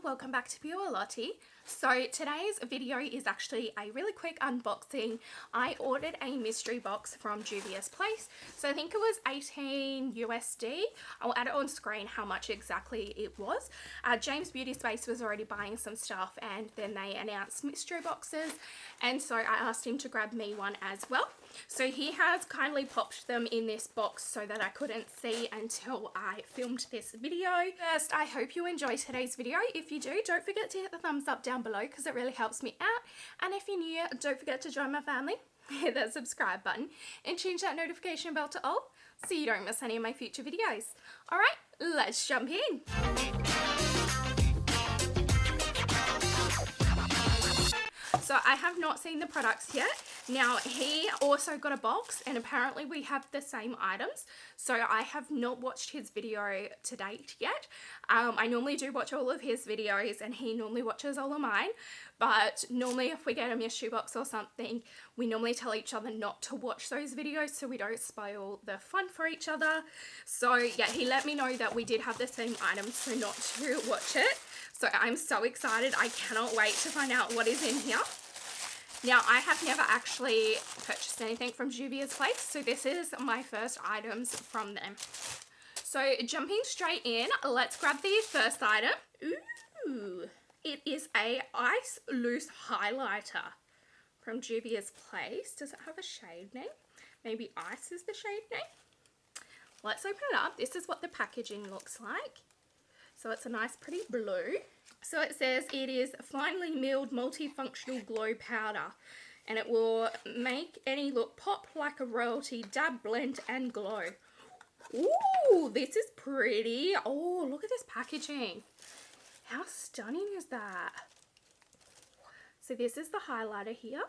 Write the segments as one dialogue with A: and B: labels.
A: Welcome back to Pure Lottie. So today's video is actually a really quick unboxing. I ordered a mystery box from Juvia's place. So I think it was 18 USD. I'll add it on screen how much exactly it was. James Beauty Space was already buying some stuff and then they announced mystery boxes. And so I asked him to grab me one as well. So he has kindly popped them in this box so that I couldn't see until I filmed this video. First, I hope you enjoy today's video. If you do, don't forget to hit the thumbs up down below because it really helps me out. And if you're new, don't forget to join my family. Hit that subscribe button and change that notification bell to all so you don't miss any of my future videos. Alright, let's jump in. So I have not seen the products yet. Now he also got a box and apparently we have the same items. So I have not watched his video to date yet. I normally do watch all of his videos and he normally watches all of mine. But normally if we get a mystery box or something, we normally tell each other not to watch those videos so we don't spoil the fun for each other. So yeah, he let me know that we did have the same items, so not to watch it. So I'm so excited. I cannot wait to find out what is in here. Now, I have never actually purchased anything from Juvia's place, so this is my first items from them. So, jumping straight in, let's grab the first item. Ooh, it is a Ice Loose Highlighter from Juvia's place. Does it have a shade name? Maybe Ice is the shade name? Let's open it up. This is what the packaging looks like. So, it's a nice pretty blue. So it says it is finely milled multifunctional glow powder and it will make any look pop like a royalty, dab, blend and glow. Ooh, this is pretty. Oh, look at this packaging. How stunning is that? So this is the highlighter here.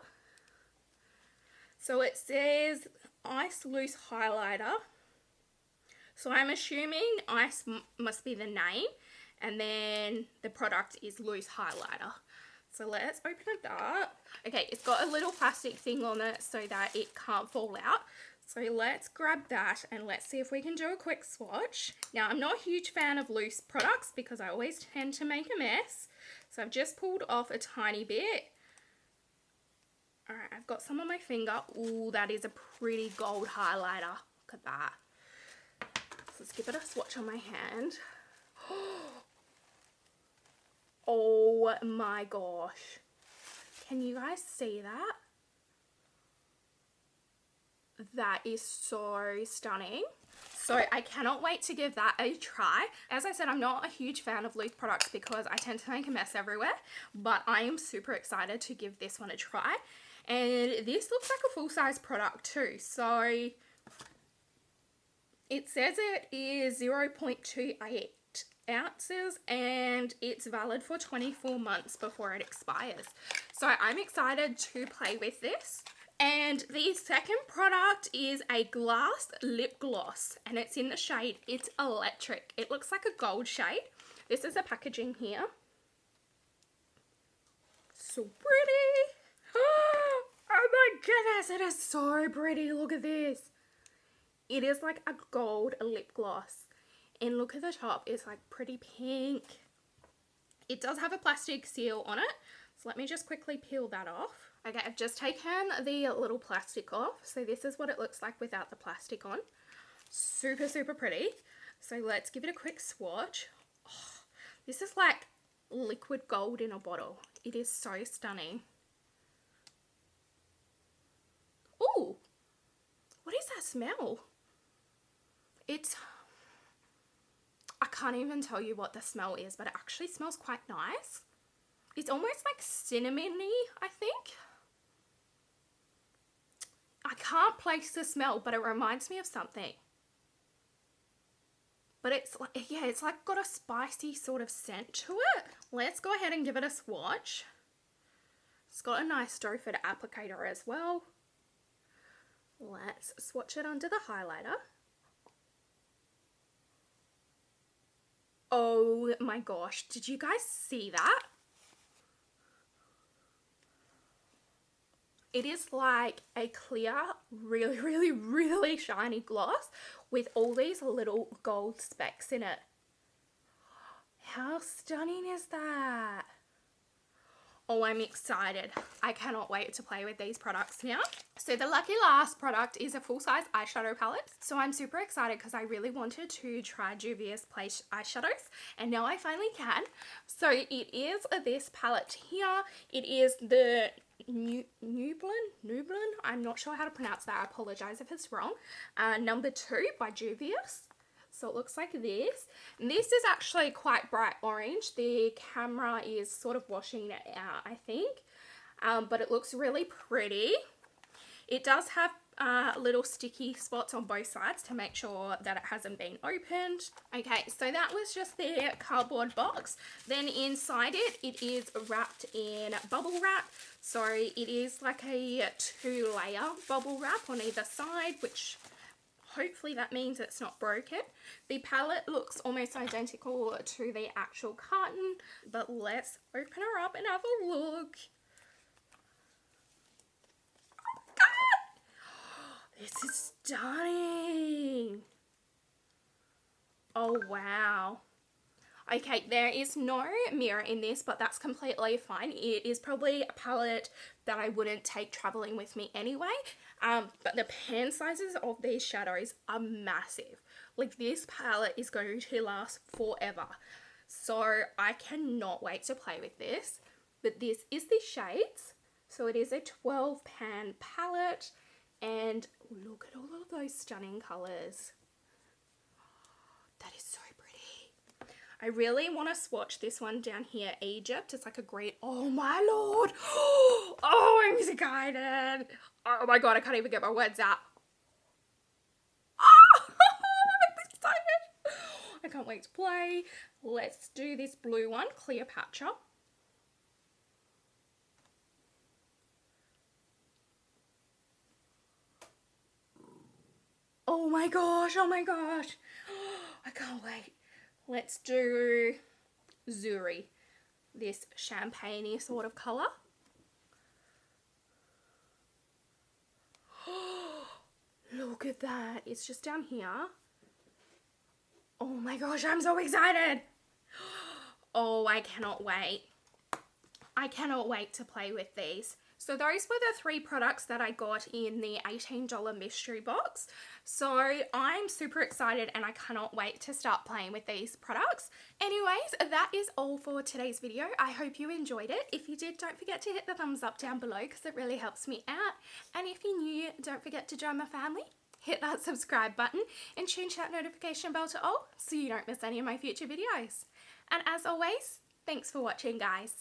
A: So it says Ice Loose Highlighter. So I'm assuming Ice must be the name. And then the product is loose highlighter. So let's open it up. Okay, it's got a little plastic thing on it so that it can't fall out. So let's grab that and let's see if we can do a quick swatch. Now, I'm not a huge fan of loose products because I always tend to make a mess. So I've just pulled off a tiny bit. Alright, I've got some on my finger. Ooh, that is a pretty gold highlighter. Look at that. So let's give it a swatch on my hand. Oh my gosh. Can you guys see that? That is so stunning. So I cannot wait to give that a try. As I said, I'm not a huge fan of loose products because I tend to make a mess everywhere. But I am super excited to give this one a try. And this looks like a full-size product too. So it says it is 0.28 ounces and it's valid for 24 months before it expires. So I'm excited to play with this. And the second product is a glass lip gloss and it's in the shade It's Electric. It looks like a gold shade. This is the packaging here. So pretty. Oh my goodness, it is so pretty. Look at this. It is like a gold lip gloss. And look at the top, it's like pretty pink. It does have a plastic seal on it. So let me just quickly peel that off. Okay, I've just taken the little plastic off. So this is what it looks like without the plastic on. Super, super pretty. So let's give it a quick swatch. Oh, this is like liquid gold in a bottle. It is so stunning. Ooh, what is that smell? I can't even tell you what the smell is, but it actually smells quite nice. It's almost like cinnamony, I think. I can't place the smell, but it reminds me of something. But it's like, yeah, it's like got a spicy sort of scent to it. Let's go ahead and give it a swatch. It's got a nice doe foot applicator as well. Let's swatch it under the highlighter. Oh my gosh, did you guys see that? It is like a clear, really, really, really shiny gloss with all these little gold specks in it. How stunning is that? Oh, I'm excited. I cannot wait to play with these products now. So the lucky last product is a full-size eyeshadow palette. So I'm super excited because I really wanted to try Juvia's Place eyeshadows, and now I finally can. So it is this palette here. It is the Nublin. I'm not sure how to pronounce that. I apologize if it's wrong. Number 2 by Juvias. So it looks like this. And this is actually quite bright orange. The camera is sort of washing it out, I think. But it looks really pretty. It does have little sticky spots on both sides to make sure that it hasn't been opened. Okay, so that was just the cardboard box. Then inside it, it is wrapped in bubble wrap. So it is like a 2-layer bubble wrap on either side, which hopefully that means it's not broken. The palette looks almost identical to the actual carton, but let's open her up and have a look. Oh my god! This is stunning. Oh wow. Okay, there is no mirror in this, but that's completely fine. It is probably a palette that I wouldn't take traveling with me anyway. But the pan sizes of these shadows are massive. Like, this palette is going to last forever. So I cannot wait to play with this. But this is the shades. So it is a 12 pan palette. And look at all of those stunning colours. That is so pretty. I really want to swatch this one down here, Egypt. It's like a great, oh my lord. Oh, I'm excited. Oh my god, I can't even get my words out. Oh, I'm excited. I can't wait to play. Let's do this blue one, Cleopatra. Oh my gosh, oh my gosh. I can't wait. Let's do Zuri, this champagne-y sort of colour. Look at that. It's just down here. Oh my gosh, I'm so excited. Oh, I cannot wait. I cannot wait to play with these. So those were the 3 products that I got in the $18 mystery box. So I'm super excited and I cannot wait to start playing with these products. Anyways, that is all for today's video. I hope you enjoyed it. If you did, don't forget to hit the thumbs up down below because it really helps me out. And if you're new, don't forget to join my family. Hit that subscribe button and change that notification bell to all so you don't miss any of my future videos. And as always, thanks for watching, guys.